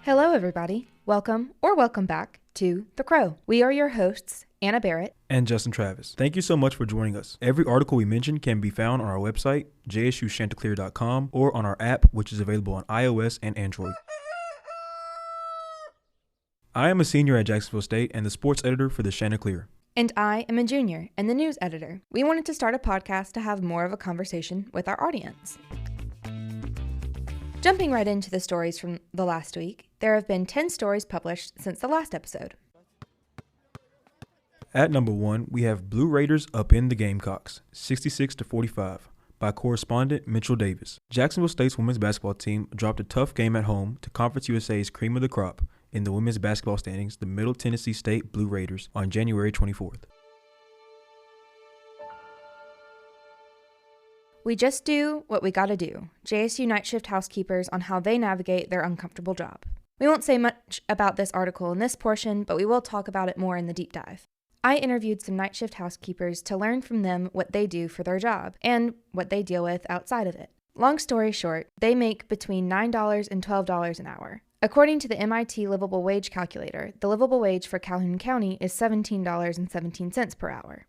Hello, everybody. Welcome or welcome back to The Crow. We are your hosts, Anna Barrett and Justin Travis. Thank you so much for joining us. Every article we mention can be found on our website, jsuchanticleer.com, or on our app, which is available on iOS and Android. I am a senior at Jacksonville State and the sports editor for the Chanticleer. And I am a junior and the news editor. We wanted to start a podcast to have more of a conversation with our audience. Jumping right into the stories from the last week, there have been 10 stories published since the last episode. At number 1, we have Blue Raiders up in the Gamecocks, 66-45, by correspondent Mitchell Davis. Jacksonville State's women's basketball team dropped a tough game at home to Conference USA's cream of the crop in the women's basketball standings, the Middle Tennessee State Blue Raiders, on January 24th. We just do what we gotta do. JSU night shift housekeepers on how they navigate their uncomfortable job. We won't say much about this article in this portion, but we will talk about it more in the deep dive. I interviewed some night shift housekeepers to learn from them what they do for their job and what they deal with outside of it. Long story short, they make between $9 and $12 an hour. According to the MIT Livable Wage Calculator, the livable wage for Calhoun County is $17.17 per hour.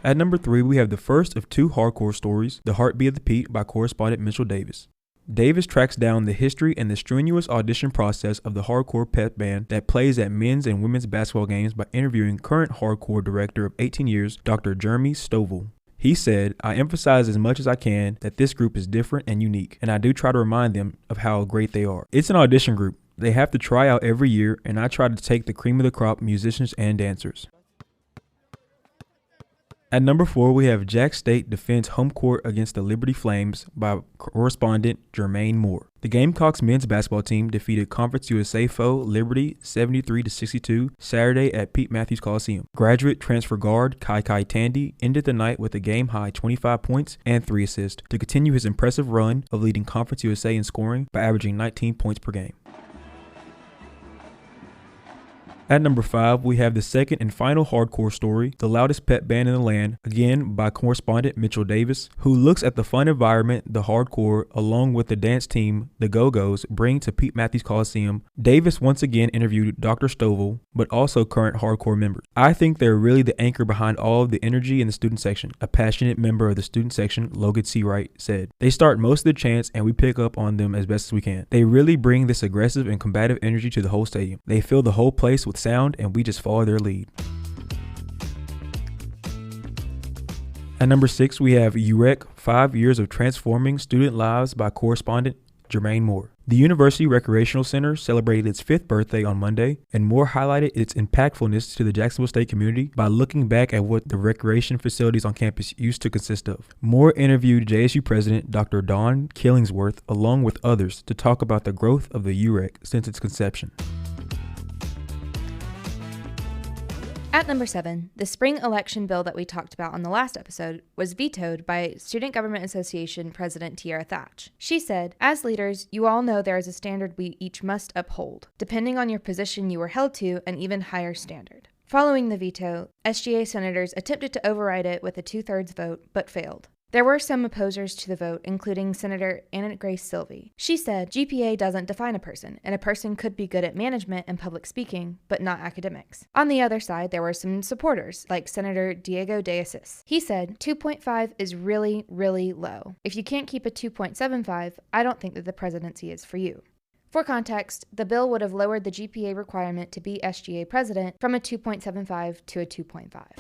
At number 3, we have the first of 2 hardcore stories, The Heartbeat of the Pete by correspondent Mitchell Davis. Davis tracks down the history and the strenuous audition process of the hardcore pep band that plays at men's and women's basketball games by interviewing current hardcore director of 18 years, Dr. Jeremy Stovall. He said, "I emphasize as much as I can that this group is different and unique, and I do try to remind them of how great they are. It's an audition group. They have to try out every year, and I try to take the cream of the crop musicians and dancers." At number 4, we have Jack State defends home court against the Liberty Flames by correspondent Jermaine Moore. The Gamecocks men's basketball team defeated Conference USA foe Liberty 73-62 Saturday at Pete Matthews Coliseum. Graduate transfer guard Kai Tandy ended the night with a game-high 25 points and 3 assists to continue his impressive run of leading Conference USA in scoring by averaging 19 points per game. At number 5, we have the second and final hardcore story, The Loudest Pep Band in the Land, again by correspondent Mitchell Davis, who looks at the fun environment the hardcore, along with the dance team, the Go-Go's, bring to Pete Matthews Coliseum. Davis once again interviewed Dr. Stovall, but also current hardcore members. "I think they're really the anchor behind all of the energy in the student section," a passionate member of the student section, Logan Seawright, said. "They start most of the chants and we pick up on them as best as we can. They really bring this aggressive and combative energy to the whole stadium. They fill the whole place with sound and we just follow their lead." At number 6, we have URec, 5 Years of Transforming Student Lives by correspondent Jermaine Moore. The University Recreational Center celebrated its 5th birthday on Monday, and Moore highlighted its impactfulness to the Jacksonville State community by looking back at what the recreation facilities on campus used to consist of. Moore interviewed JSU President Dr. Dawn Killingsworth along with others to talk about the growth of the URec since its conception. At number 7, the spring election bill that we talked about on the last episode was vetoed by Student Government Association President Tiara Thatch. She said, "As leaders, you all know there is a standard we each must uphold. Depending on your position, you are held to an even higher standard." Following the veto, SGA senators attempted to override it with a 2/3 vote, but failed. There were some opposers to the vote, including Senator Anna Grace Silvey. She said, "GPA doesn't define a person, and a person could be good at management and public speaking, but not academics." On the other side, there were some supporters, like Senator Diego De Asis. He said, 2.5 is really, really low. If you can't keep a 2.75, I don't think that the presidency is for you. For context, the bill would have lowered the GPA requirement to be SGA president from a 2.75 to a 2.5.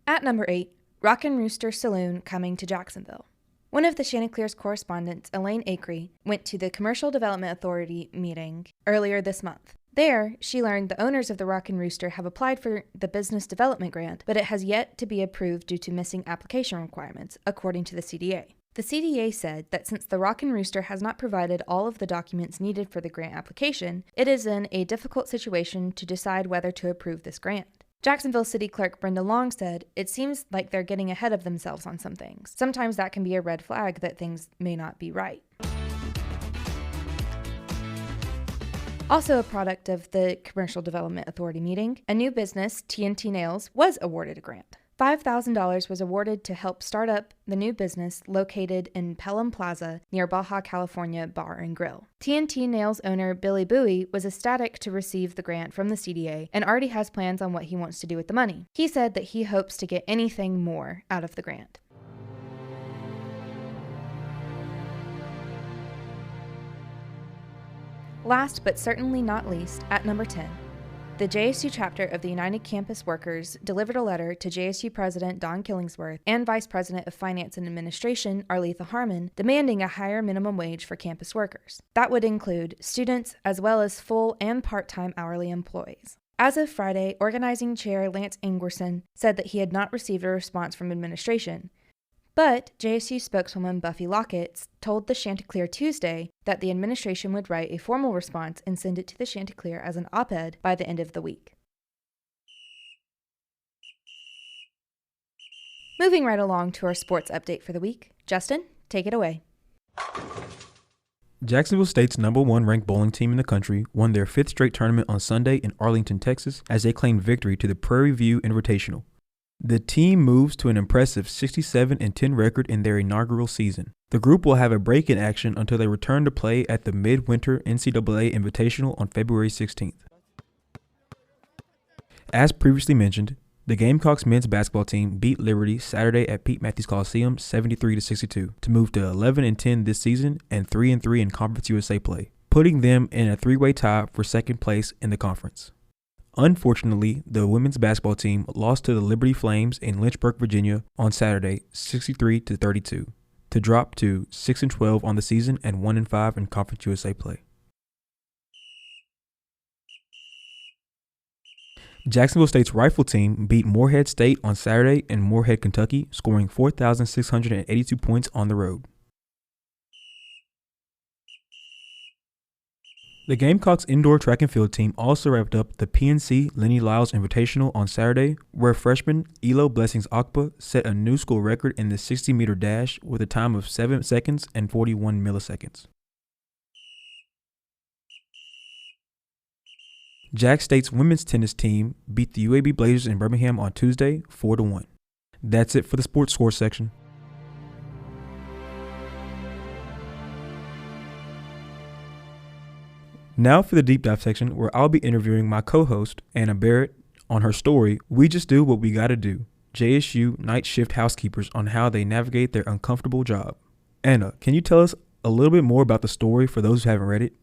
At number 8, Rockin' Rooster Saloon coming to Jacksonville. One of the Chanticleer's correspondents, Elaine Acree, went to the Commercial Development Authority meeting earlier this month. There, she learned the owners of the Rockin' Rooster have applied for the business development grant, but it has yet to be approved due to missing application requirements, according to the CDA. The CDA said that since the Rockin' Rooster has not provided all of the documents needed for the grant application, it is in a difficult situation to decide whether to approve this grant. Jacksonville City Clerk Brenda Long said, "It seems like they're getting ahead of themselves on some things. Sometimes that can be a red flag that things may not be right." Also a product of the Commercial Development Authority meeting, a new business, TNT Nails, was awarded a grant. $5,000 was awarded to help start up the new business located in Pelham Plaza near Baja California Bar and Grill. TNT Nails owner Billy Bowie was ecstatic to receive the grant from the CDA and already has plans on what he wants to do with the money. He said that he hopes to get anything more out of the grant. Last but certainly not least, at number 10. The JSU chapter of the United Campus Workers delivered a letter to JSU President Don Killingsworth and Vice President of Finance and Administration Arletha Harmon demanding a higher minimum wage for campus workers. That would include students as well as full and part-time hourly employees. As of Friday, organizing chair Lance Ingerson said that he had not received a response from administration. But JSU spokeswoman Buffy Lockett told the Chanticleer Tuesday that the administration would write a formal response and send it to the Chanticleer as an op-ed by the end of the week. Moving right along to our sports update for the week. Justin, take it away. Jacksonville State's number 1 ranked bowling team in the country won their 5th straight tournament on Sunday in Arlington, Texas, as they claimed victory to the Prairie View Invitational. The team moves to an impressive 67-10 record in their inaugural season. The group will have a break in action until they return to play at the Midwinter NCAA Invitational on February 16th. As previously mentioned, the Gamecocks men's basketball team beat Liberty Saturday at Pete Matthews Coliseum 73-62 to move to 11-10 this season and 3-3 in Conference USA play, putting them in a 3-way tie for second place in the conference. Unfortunately, the women's basketball team lost to the Liberty Flames in Lynchburg, Virginia on Saturday 63-32 to drop to 6-12 on the season and 1-5 in Conference USA play. Jacksonville State's rifle team beat Morehead State on Saturday in Morehead, Kentucky, scoring 4,682 points on the road. The Gamecocks indoor track and field team also wrapped up the PNC Lenny Lyles Invitational on Saturday, where freshman Elo Blessings Akpa set a new school record in the 60-meter dash with a time of 7 seconds and 41 milliseconds. Jack State's women's tennis team beat the UAB Blazers in Birmingham on Tuesday 4-1. That's it for the sports score section. Now for the deep dive section, where I'll be interviewing my co-host, Anna Barrett, on her story, We Just Do What We Gotta Do, JSU night shift housekeepers on how they navigate their uncomfortable job. Anna, can you tell us a little bit more about the story for those who haven't read it?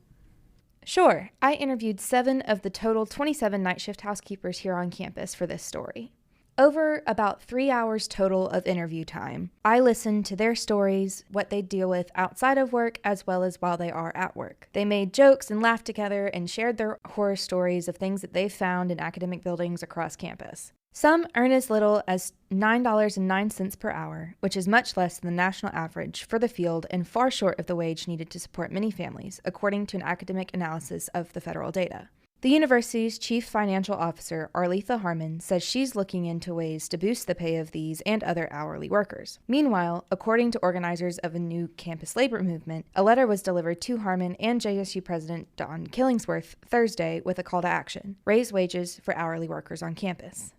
Sure. I interviewed 7 of the total 27 night shift housekeepers here on campus for this story. Over about 3 hours total of interview time, I listened to their stories, what they deal with outside of work as well as while they are at work. They made jokes and laughed together and shared their horror stories of things that they found in academic buildings across campus. Some earn as little as $9.09 per hour, which is much less than the national average for the field and far short of the wage needed to support many families, according to an academic analysis of the federal data. The university's chief financial officer, Arletha Harmon, says she's looking into ways to boost the pay of these and other hourly workers. Meanwhile, according to organizers of a new campus labor movement, a letter was delivered to Harmon and JSU President Don Killingsworth Thursday with a call to action: raise wages for hourly workers on campus.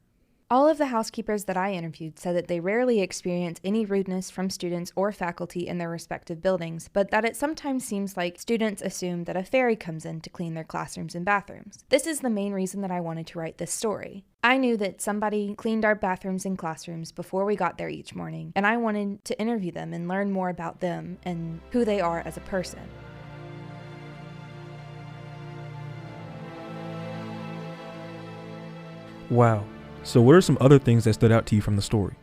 All of the housekeepers that I interviewed said that they rarely experience any rudeness from students or faculty in their respective buildings, but that it sometimes seems like students assume that a fairy comes in to clean their classrooms and bathrooms. This is the main reason that I wanted to write this story. I knew that somebody cleaned our bathrooms and classrooms before we got there each morning, and I wanted to interview them and learn more about them and who they are as a person. Wow. So what are some other things that stood out to you from the story?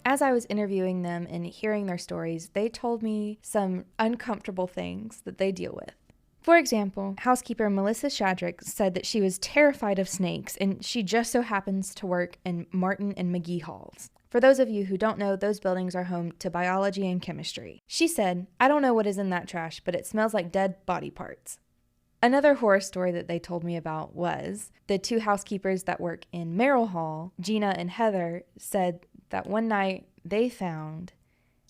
As I was interviewing them and hearing their stories, they told me some uncomfortable things that they deal with. For example, housekeeper Melissa Shadrick said that she was terrified of snakes and she just so happens to work in Martin and McGee halls. For those of you who don't know, those buildings are home to biology and chemistry. She said, "I don't know what is in that trash, but it smells like dead body parts." Another horror story that they told me about was the 2 housekeepers that work in Merrill Hall, Gina and Heather, said that one night they found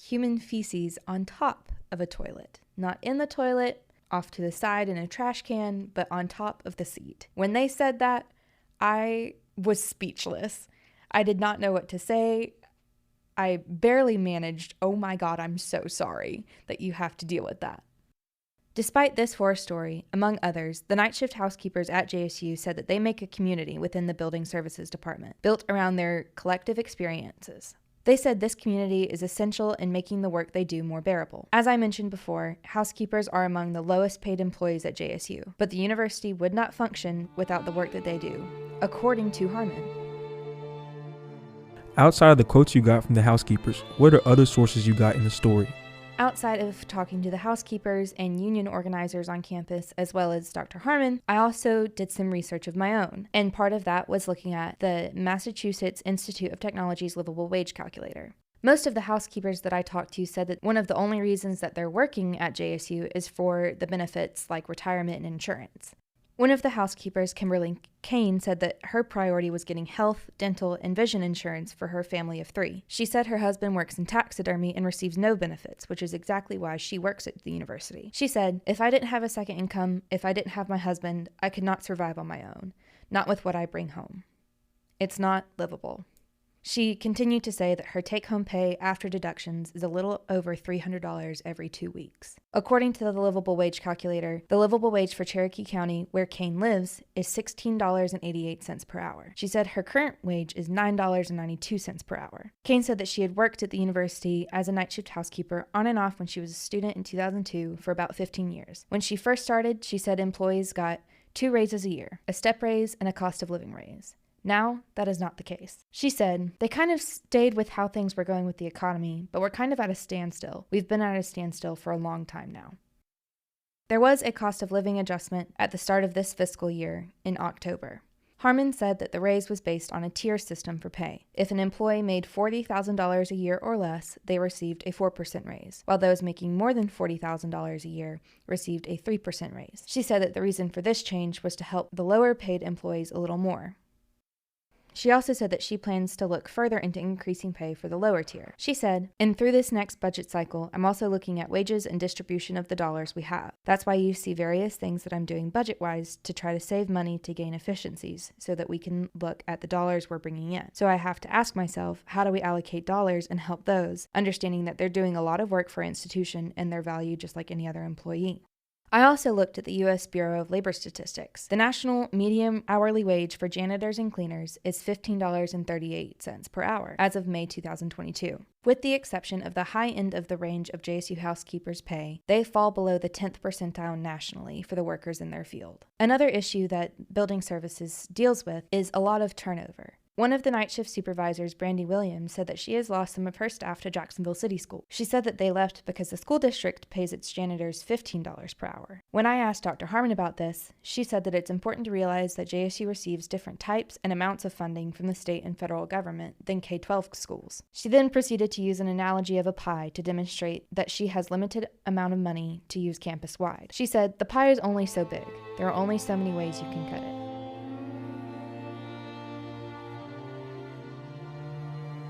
human feces on top of a toilet. Not in the toilet, off to the side in a trash can, but on top of the seat. When they said that, I was speechless. I did not know what to say. I barely managed, "Oh my God, I'm so sorry that you have to deal with that." Despite this horror story, among others, the night shift housekeepers at JSU said that they make a community within the building services department, built around their collective experiences. They said this community is essential in making the work they do more bearable. As I mentioned before, housekeepers are among the lowest paid employees at JSU, but the university would not function without the work that they do, according to Harmon. Outside of the quotes you got from the housekeepers, what are other sources you got in the story? Outside of talking to the housekeepers and union organizers on campus, as well as Dr. Harmon, I also did some research of my own. And part of that was looking at the Massachusetts Institute of Technology's livable wage calculator. Most of the housekeepers that I talked to said that one of the only reasons that they're working at JSU is for the benefits like retirement and insurance. One of the housekeepers, Kimberly Kane, said that her priority was getting health, dental, and vision insurance for her family of 3. She said her husband works in taxidermy and receives no benefits, which is exactly why she works at the university. She said, "If I didn't have a second income, if I didn't have my husband, I could not survive on my own, not with what I bring home. It's not livable." She continued to say that her take-home pay after deductions is a little over $300 every 2 weeks. According to the livable wage calculator, the livable wage for Cherokee County, where Kane lives, is $16.88 per hour. She said her current wage is $9.92 per hour. Kane said that she had worked at the university as a night shift housekeeper on and off when she was a student in 2002 for about 15 years. When she first started, she said employees got 2 raises a year, a step raise and a cost of living raise. Now, that is not the case. She said, "They kind of stayed with how things were going with the economy, but we're kind of at a standstill. We've been at a standstill for a long time now." There was a cost of living adjustment at the start of this fiscal year in October. Harmon said that the raise was based on a tier system for pay. If an employee made $40,000 a year or less, they received a 4% raise, while those making more than $40,000 a year received a 3% raise. She said that the reason for this change was to help the lower paid employees a little more. She also said that she plans to look further into increasing pay for the lower tier. She said, "And through this next budget cycle, I'm also looking at wages and distribution of the dollars we have. That's why you see various things that I'm doing budget-wise to try to save money to gain efficiencies so that we can look at the dollars we're bringing in. So I have to ask myself, how do we allocate dollars and help those, understanding that they're doing a lot of work for our institution and they're valued just like any other employee." I also looked at the U.S. Bureau of Labor Statistics. The national median hourly wage for janitors and cleaners is $15.38 per hour as of May 2022. With the exception of the high end of the range of JSU housekeepers' pay, they fall below the 10th percentile nationally for the workers in their field. Another issue that building services deals with is a lot of turnover. One of the night shift supervisors, Brandy Williams, said that she has lost some of her staff to Jacksonville City School. She said that they left because the school district pays its janitors $15 per hour. When I asked Dr. Harmon about this, she said that it's important to realize that JSU receives different types and amounts of funding from the state and federal government than K-12 schools. She then proceeded to use an analogy of a pie to demonstrate that she has limited amount of money to use campus-wide. She said, "The pie is only so big. There are only so many ways you can cut it."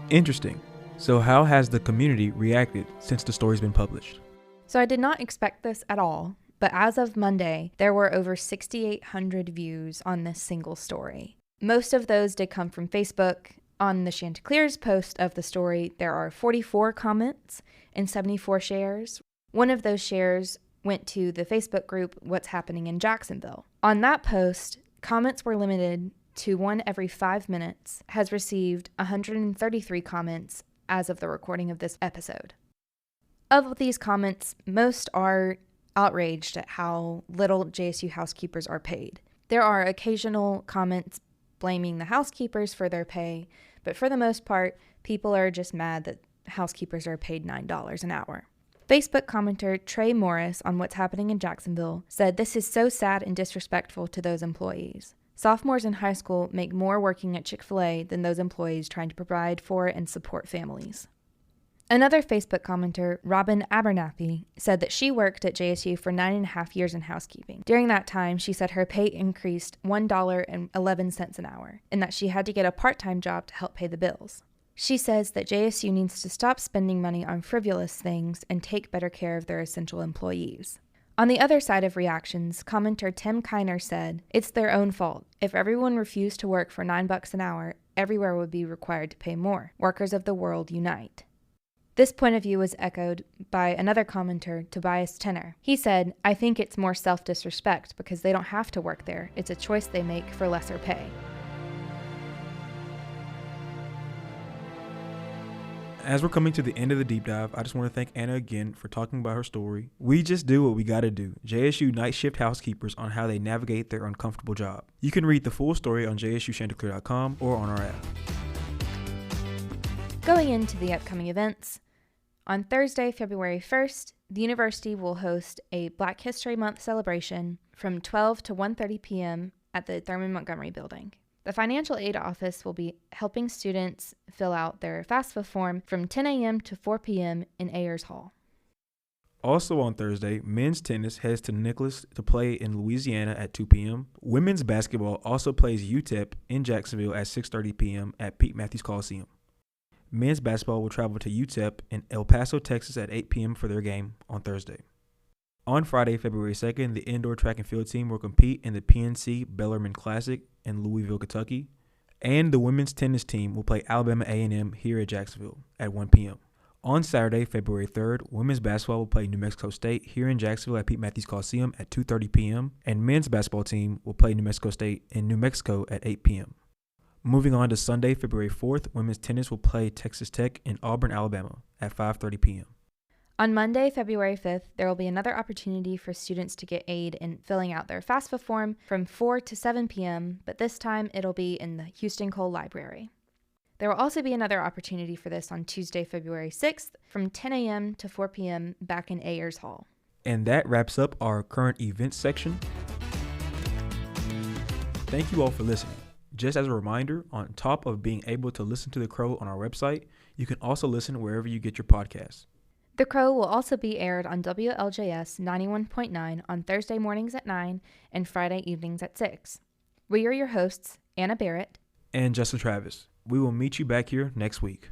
Interesting. So how has the community reacted since the story's been published? So I did not expect this at all, but as of Monday, there were over 6,800 views on this single story. Most of those did come from Facebook. On the Chanticleer's post of the story, there are 44 comments and 74 shares. One of those shares went to the Facebook group What's Happening in Jacksonville. On that post, comments were limited to 1 every 5 minutes, has received 133 comments as of the recording of this episode. Of these comments, most are outraged at how little JSU housekeepers are paid. There are occasional comments blaming the housekeepers for their pay, but for the most part, people are just mad that housekeepers are paid $9 an hour. Facebook commenter Trey Morris on What's Happening in Jacksonville said, "This is so sad and disrespectful to those employees. Sophomores in high school make more working at Chick-fil-A than those employees trying to provide for and support families." Another Facebook commenter, Robin Abernathy, said that she worked at JSU for 9.5 years in housekeeping. During that time, she said her pay increased $1.11 an hour, and that she had to get a part-time job to help pay the bills. She says that JSU needs to stop spending money on frivolous things and take better care of their essential employees. On the other side of reactions, commenter Tim Kiner said, "It's their own fault. If everyone refused to work for $9 an hour, everywhere would be required to pay more. Workers of the world unite. This point of view was echoed by another commenter, Tobias Tenner. He said, "I think it's more self-disrespect because they don't have to work there. It's a choice they make for lesser pay." As we're coming to the end of the deep dive, I just want to thank Anna again for talking about her story. We just do what we gotta do. JSU night shift housekeepers on how they navigate their uncomfortable job. You can read the full story on jsuchanticleer.com or on our app. Going into the upcoming events, on Thursday, February 1st, the university will host a Black History Month celebration from 12 to 1:30 p.m. at the Thurman Montgomery building. The financial aid office will be helping students fill out their FAFSA form from 10 a.m. to 4 p.m. in Ayers Hall. Also on Thursday, men's tennis heads to Nicholas to play in Louisiana at 2 p.m. Women's basketball also plays UTEP in Jacksonville at 6:30 p.m. at Pete Matthews Coliseum. Men's basketball will travel to UTEP in El Paso, Texas at 8 p.m. for their game on Thursday. On Friday, February 2nd, the indoor track and field team will compete in the PNC Bellarmine Classic in Louisville, Kentucky, and the women's tennis team will play Alabama A&M here at Jacksonville at 1 p.m. On Saturday, February 3rd, women's basketball will play New Mexico State here in Jacksonville at Pete Matthews Coliseum at 2:30 p.m., and men's basketball team will play New Mexico State in New Mexico at 8 p.m. Moving on to Sunday, February 4th, women's tennis will play Texas Tech in Auburn, Alabama at 5:30 p.m. On Monday, February 5th, there will be another opportunity for students to get aid in filling out their FAFSA form from 4 to 7 p.m., but this time it'll be in the Houston Cole Library. There will also be another opportunity for this on Tuesday, February 6th from 10 a.m. to 4 p.m. back in Ayers Hall. And that wraps up our current events section. Thank you all for listening. Just as a reminder, on top of being able to listen to The Crow on our website, you can also listen wherever you get your podcasts. The Crow will also be aired on WLJS 91.9 on Thursday mornings at 9 and Friday evenings at 6. We are your hosts, Anna Barrett and Justin Travis. We will meet you back here next week.